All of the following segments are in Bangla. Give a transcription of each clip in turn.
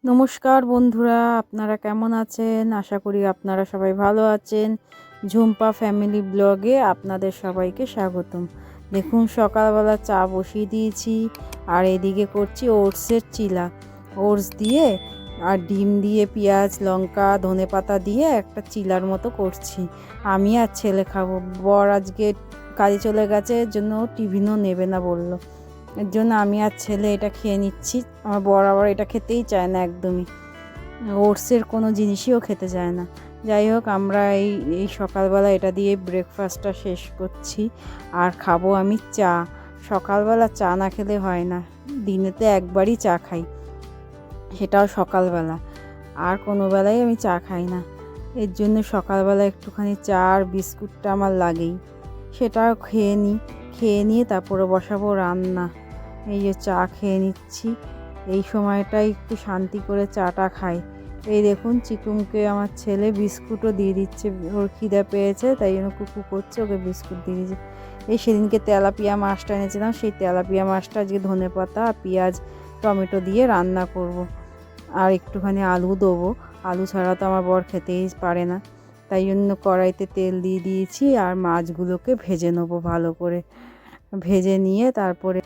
নমস্কার বন্ধুরা, আপনারা কেমন আছেন? আশা করি আপনারা সবাই ভালো আছেন। ঝুম্পা ফ্যামিলি ব্লগে আপনাদের সবাইকে স্বাগতম। দেখুন, সকালবেলা চা বসিয়ে দিয়েছি আর এদিকে করছি ওটসের চিলা। ওটস দিয়ে আর ডিম দিয়ে পেঁয়াজ লঙ্কা ধনেপাতা দিয়ে একটা চিলার মতো করছি। আমি আর ছেলে খাবো। বর আজকে কাজে চলে গেছে, এর জন্য টিফিনও নেবে না বললো। এর জন্য আমি আর ছেলে এটা খেয়ে নিচ্ছি। আমার বর আবার এটা খেতেই চায় না একদমই, ওটসের কোনো জিনিসইও খেতে চায় না। যাই হোক, আমরা এই সকালবেলা এটা দিয়ে ব্রেকফাস্টটা শেষ করছি। আর খাবো আমি চা। সকালবেলা চা না খেলে হয় না, দিনেতে একবারই চা খাই, সেটাও সকালবেলা। আর কোনো বেলায় আমি চা খাই না। এর জন্য সকালবেলা একটুখানি চা আর বিস্কুটটা আমার লাগেই। সেটাও খেয়ে নিয়ে তারপরে বসাবো রান্না। এই যে চা খেয়ে নিচ্ছি, এই সময়টাই একটু শান্তি করে চাটা খাই। এই দেখুন, চিকুমকে আমার ছেলে বিস্কুটও দিয়ে দিচ্ছে, ওর খিদে পেয়েছে তাই জন্য কুকু করছে, ওকে বিস্কুট দিয়ে দিচ্ছে। এই সেদিনকে তেলাপিয়া মাছটা এনেছিলাম, সেই তেলাপিয়া মাছটা আজকে ধনেপাতা পেঁয়াজ টমেটো দিয়ে রান্না করব। আর একটুখানি আলু দেবো, আলু ছাড়া তো আমার বর খেতেই পারে না। তাই জন্য কড়াইতে তেল দিয়ে দিয়েছি আর মাছগুলোকে ভেজে নেবো ভালো করে। ভেজে নিয়ে তারপরে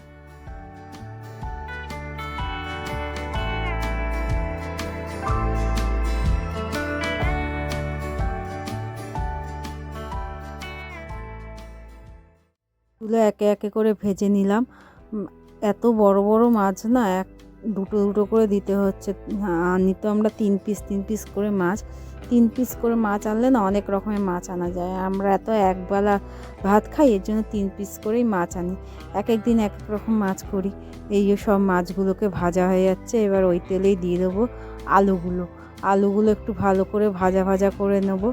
তুলে একে একে করে ভেজে নিলাম। এত বড় বড় মাছ না, দুটো দুটো করে দিতে হচ্ছে। আনি তো আমরা তিন পিস করে মাছ। 3 পিস করে মাছ আনলে না অনেক রকমের মাছ আনা যায়। আমরা এত একবেলা ভাত খাই, এর জন্য 3 পিস করেই মাছ আনি। এক এক দিন এক এক রকম মাছ করি। এই সব মাছগুলোকে ভাজা হয়ে যাচ্ছে, এবার ওই তেলেই দিয়ে দেবো আলুগুলো একটু ভালো করে ভাজা ভাজা করে নেব,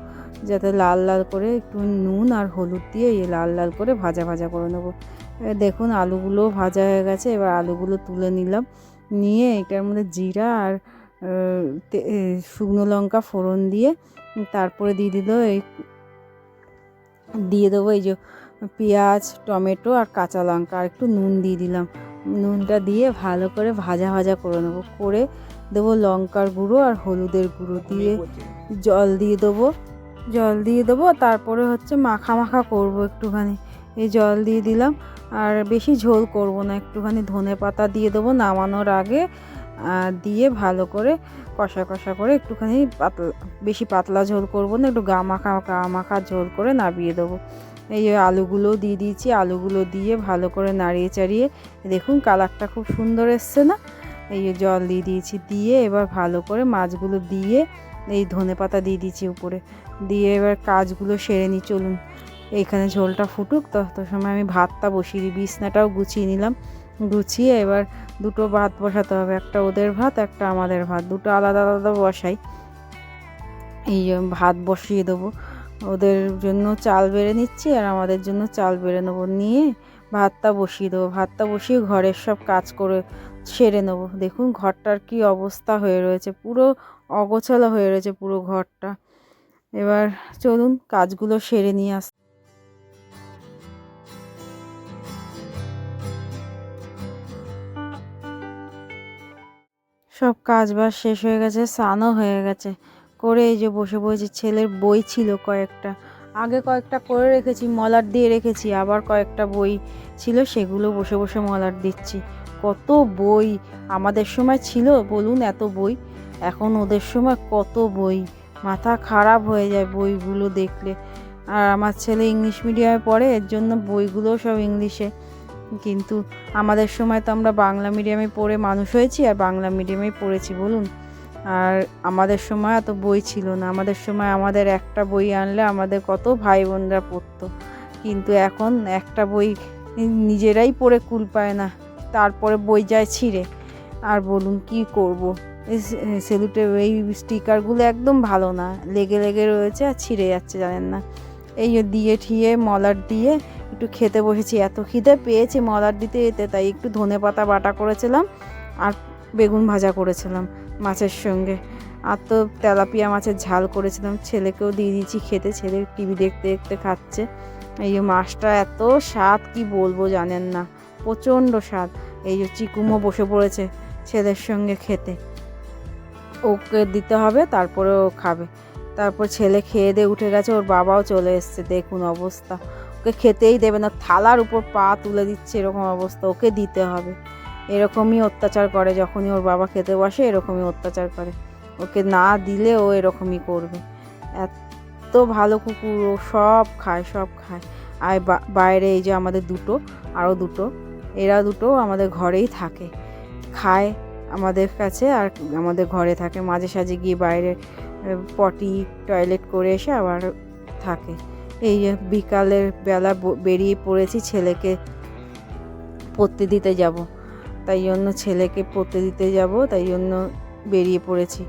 যাতে লাল লাল করে, একটু নুন আর হলুদ দিয়ে লাল লাল করে ভাজা ভাজা করে নেবো। দেখুন, আলুগুলো ভাজা হয়ে গেছে, এবার আলুগুলো তুলে নিলাম। নিয়ে এটার মধ্যে জিরা আর শুকনো লঙ্কা ফোড়ন দিয়ে তারপরে দিয়ে দেবো এই যে পেঁয়াজ টমেটো আর কাঁচা লঙ্কা আর একটু নুন দিয়ে দিলাম। নুনটা দিয়ে ভালো করে ভাজা ভাজা করে নেবো। করে দেবো লঙ্কার গুঁড়ো আর হলুদের গুঁড়ো দিয়ে জল দিয়ে দেবো। তারপরে হচ্ছে মাখা মাখা করবো একটুখানি। এই জল দিয়ে দিলাম, আর বেশি ঝোল করব না, একটুখানি ধনেপাতা দিয়ে দেবো নামানোর আগে। দিয়ে ভালো করে কষা কষা করে একটুখানি বেশি পাতলা ঝোল করব না, একটু গা মাখা ঝোল করে নামিয়ে দেবো। এই যে আলুগুলোও দিয়ে দিয়েছি, আলুগুলো দিয়ে ভালো করে নাড়িয়ে চাড়িয়ে, দেখুন কালারটা খুব সুন্দর এসছে না। এই যে জল দিয়ে দিয়েছি, দিয়ে এবার ভালো করে মাছগুলো দিয়ে এই ধনেপাতা দিয়ে দিয়েছি উপরে, দিয়ে এবার কাজগুলো সেরে নিই। চলুন, এইখানে ঝোলটা ফুটুক, তত সময় আমি ভাতটা বসিয়ে দিই। বিছনাটাও গুছিয়ে নিলাম। গুছিয়ে এবার দুটো ভাত বসাতে হবে, একটা ওদের ভাত একটা আমাদের ভাত, দুটো আলাদা আলাদা বসাই। এই ভাত বসিয়ে দেবো, ওদের জন্য চাল বেড়ে নিচ্ছি আর আমাদের জন্য চাল বেড়ে নেবো। নিয়ে ভাতটা বসিয়ে দেবো, ভাতটা বসিয়ে ঘরের সব কাজ করে সেরে নেবো। দেখুন ঘরটার কি অবস্থা হয়ে রয়েছে, পুরো অগোছালো হয়ে রয়েছে পুরো ঘরটা। এবার চলুন কাজগুলো সেরে নিয়ে আস। সব কাজ বাজ শেষ হয়ে গেছে, স্নানও হয়ে গেছে। করে এই যে বসে বসে, ছেলের বই ছিল কয়েকটা, আগে কয়েকটা করে রেখেছি, মলাট দিয়ে রেখেছি, আবার কয়েকটা বই ছিল, সেগুলো বসে বসে মলাট দিচ্ছি। কত বই আমাদের সময় ছিল বলুন, এত বই। এখন ওদের সময় কত বই, মাথা খারাপ হয়ে যায় বইগুলো দেখলে। আর আমার ছেলে ইংলিশ মিডিয়ামে পড়ে, এর জন্য বইগুলোও সব ইংলিশে। কিন্তু আমাদের সময় তো আমরা বাংলা মিডিয়ামে পড়ে মানুষ হয়েছি, আর বাংলা মিডিয়ামেই পড়েছি বলুন। আর আমাদের সময় এত বই ছিল না। আমাদের সময় আমাদের একটা বই আনলে আমাদের কত ভাই বোনরা পড়তো। কিন্তু এখন একটা বই নিজেরাই পড়ে কুল পায় না, তারপরে বই যায় ছিঁড়ে। আর বলুন কি করব, এই সেলুটেপ এই স্টিকারগুলো একদম ভালো না, লেগে লেগে রয়েছে আর ছিঁড়ে যাচ্ছে, জানেন না। এই দিয়ে ঠিয়ে মলাট দিয়ে একটু খেতে বসেছি। এত খিদে পেয়েছে মলাট দিতে যেতে, তাই একটু ধনেপাতা বাটা করেছিলাম আর বেগুন ভাজা করেছিলাম মাছের সঙ্গে। আর তো তেলাপিয়া মাছের ঝাল করেছিলাম, ছেলেকেও দিয়ে দিয়েছি খেতে। ছেলে টিভি দেখতে দেখতে খাচ্ছে। এই যে মাছটা এত স্বাদ কি বলবো, জানেন না, প্রচণ্ড স্বাদ। এই যে চিকুমও বসে পড়েছে ছেলের সঙ্গে খেতে। ওকে দিতে হবে, তারপরে ও খাবে। তারপর ছেলে খেয়ে দিয়ে উঠে গেছে, ওর বাবাও চলে এসছে। দেখুন অবস্থা, ওকে খেতেই দেবে না, থালার উপর পা তুলে দিচ্ছে, এরকম অবস্থা। ওকে দিতে হবে। এরকমই অত্যাচার করে, যখনই ওর বাবা খেতে বসে এরকমই অত্যাচার করে। ওকে না দিলে ও এরকমই করবে। এত ভালো কুকুর, ও সব খায় সব খায়। আর বাইরে এই যে আমাদের আরও দুটো, এরা দুটো আমাদের ঘরেই থাকে, খায় আমাদের কাছে আর আমাদের ঘরে থাকে। মাঝে সাঝে গিয়ে বাইরে পটি টয়লেট করে এসে আবার থাকে। এই যে বিকালের বেলা বেরিয়ে পড়েছি, ছেলেকে পড়তে দিতে যাব, তাই জন্য ছেলেকে পড়তে দিতে যাব, তাই জন্য বেরিয়ে পড়েছি।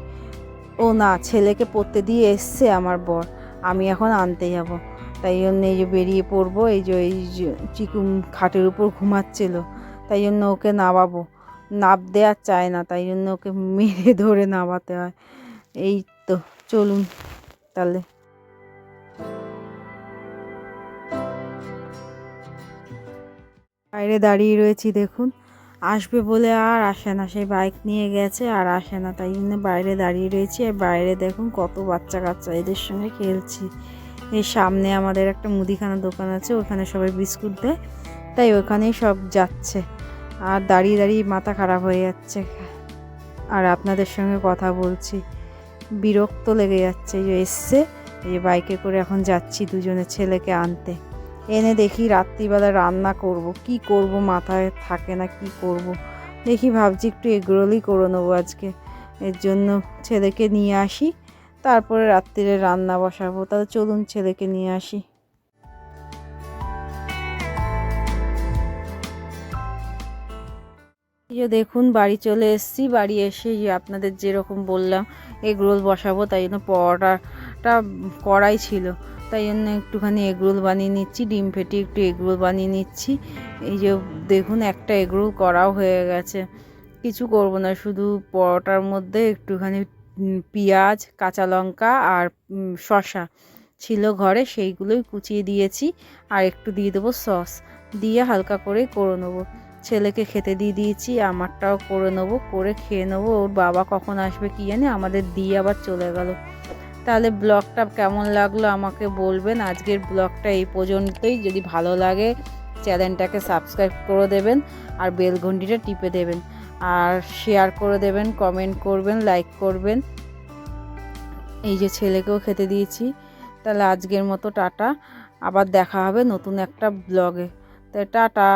ও না, ছেলেকে পড়তে দিয়ে এসছে আমার বর, আমি এখন আনতে যাব, তাই জন্য এই যে বেরিয়ে পড়বো। এই যে চিকু খাটের উপর ঘুমাচ্ছিল, তাই জন্য ওকে নামাবো, নাপ দেওয়ার চায় না, তাই জন্য ওকে মেরে ধরে নামাতে হয়। এই তো, চলুন তাহলে। বাইরে দাঁড়িয়ে রয়েছি, দেখুন আসবে বলে আর আসে না, সেই বাইক নিয়ে গেছে আর আসে না, তাই জন্য বাইরে দাঁড়িয়ে রয়েছি। আর বাইরে দেখুন কত বাচ্চা কাচ্চা, এদের সঙ্গে খেলছি। এর সামনে আমাদের একটা মুদিখানা দোকান আছে, ওখানে সবাই বিস্কুট দেয়, তাই ওখানেই সব যাচ্ছে। আর দাঁড়িয়ে দাঁড়িয়ে মাথা খারাপ হয়ে যাচ্ছে, আর আপনাদের সঙ্গে কথা বলছি, বিরক্ত লেগে যাচ্ছে। এই যে এসছে, এই যে বাইকে করে এখন যাচ্ছি দুজনে ছেলেকে আনতে। এনে দেখি রাত্রিবেলা রান্না করব, কি করব মাথায় থাকে না, কি করব। দেখি ভাবছি একটু এগরোলই করে নেবো আজকে। এর জন্য ছেলেকে নিয়ে আসি, তারপরে রাত্রিরে রান্না বসাবো। তাহলে চলুন ছেলেকে নিয়ে আসি। এই যে দেখুন বাড়ি চলে এসেছি, বাড়ি এসে আপনাদের যেরকম বললাম এগরোল বসাবো, তাই জন্য পরোটাটা কড়াই ছিল, তাই জন্য একটুখানি এগরোল বানিয়ে নিচ্ছি, ডিম ফেটিয়ে একটু এগরোল বানিয়ে নিচ্ছি। এই যে দেখুন একটা এগরোল করাও হয়ে গেছে। কিছু করব না, শুধু পরোটার মধ্যে একটুখানি পেঁয়াজ, কাঁচা লঙ্কা আর শসা ছিল ঘরে, সেইগুলোই কুচিয়ে দিয়েছি, আর একটু দিয়ে দেবো সস, দিয়ে হালকা করেই করে নেবো। ছেলেকে খেতে দিয়ে দিয়েছি, আমারটাও করে নেবো, করে খেয়ে নেবো। ওর বাবা কখন আসবে কি জানি, আমাদের দিয়ে আবার চলে গেল। তাহলে ব্লগটা কেমন লাগলো আমাকে বলবেন। আজকের ব্লগটা এই পর্যন্তই। যদি ভালো লাগে চ্যানেলটাকে সাবস্ক্রাইব করে দেবেন, আর বেল ঘন্টিটা টিপে দেবেন, আর শেয়ার করে দেবেন, কমেন্ট করবেন, লাইক করবেন। এই যে ছেলেকেও খেতে দিয়েছি। তাহলে আজকের মতো টাটা, আবার দেখা হবে নতুন একটা ব্লগে। তো টাটা।